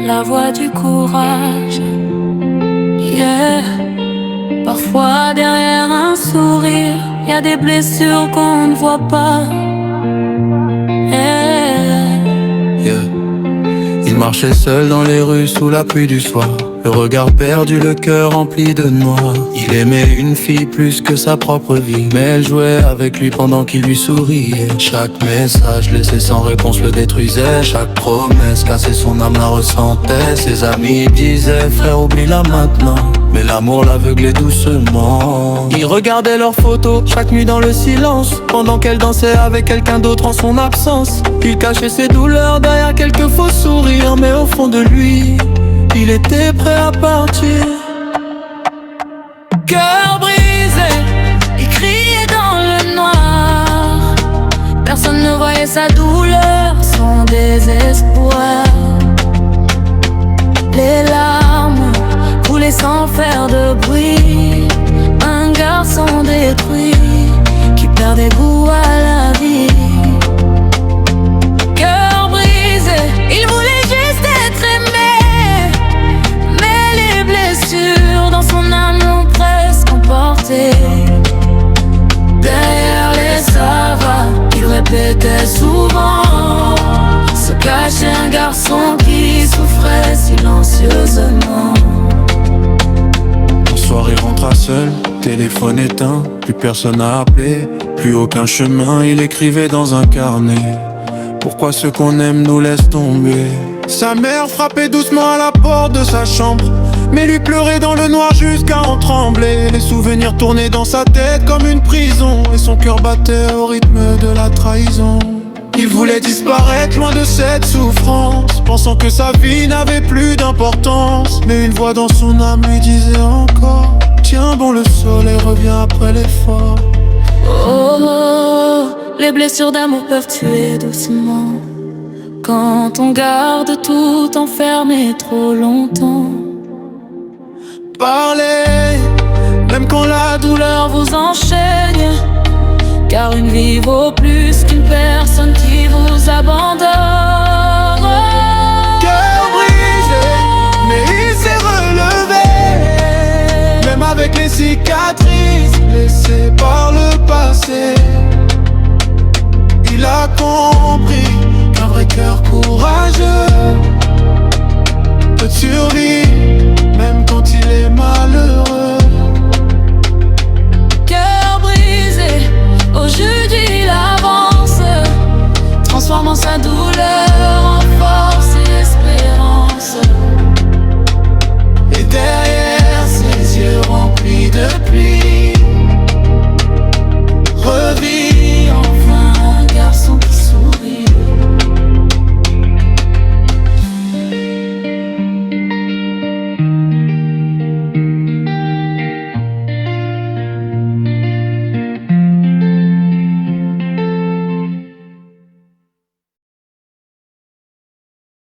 la voix du courage. Yeah. Parfois derrière un sourire, y a des blessures qu'on ne voit pas. Yeah. Il marchait seul dans les rues sous la pluie du soir, le regard perdu, le cœur rempli de noir. Il aimait une fille plus que sa propre vie, mais elle jouait avec lui pendant qu'il lui souriait. Chaque message laissé sans réponse le détruisait, chaque promesse cassait son âme la ressentait. Ses amis disaient frère oublie-la maintenant, mais l'amour l'aveuglait doucement. Il regardait leurs photos chaque nuit dans le silence, pendant qu'elle dansait avec quelqu'un d'autre en son absence. Il cachait ses douleurs derrière quelques faux sourires, mais au fond de lui, il était prêt à partir. Cœur brisé, il criait dans le noir. Personne ne voyait sa douleur, son désespoir. Les larmes coulaient sans faire de bruit. Un garçon détruit qui perdait goût à la vie. Cœur brisé, il voulait juste être aimé, mais les blessures dans son âme l'ont presque emporté. Derrière les savanes, il répétait souvent, se cachait un garçon qui souffrait silencieusement. Un soir il rentra seul, téléphone éteint, plus personne à appeler, plus aucun chemin. Il écrivait dans un carnet: pourquoi ceux qu'on aime nous laissent tomber. Sa mère frappait doucement à la porte de sa chambre, mais lui pleurait dans le noir jusqu'à en trembler. Les souvenirs tournaient dans sa tête comme une prison, et son cœur battait au rythme de la trahison. Il voulait disparaître loin de cette souffrance, pensant que sa vie n'avait plus d'importance. Mais une voix dans son âme lui disait encore: tiens bon, le soleil revient après l'effort. Oh, les blessures d'amour peuvent tuer doucement, quand on garde tout enfermé trop longtemps. Parlez, même quand la douleur Vous enchaîne, car une vie vaut plus qu'une personne qui vous abandonne. cœur brisé, mais il s'est relevé, même avec les cicatrices laissées par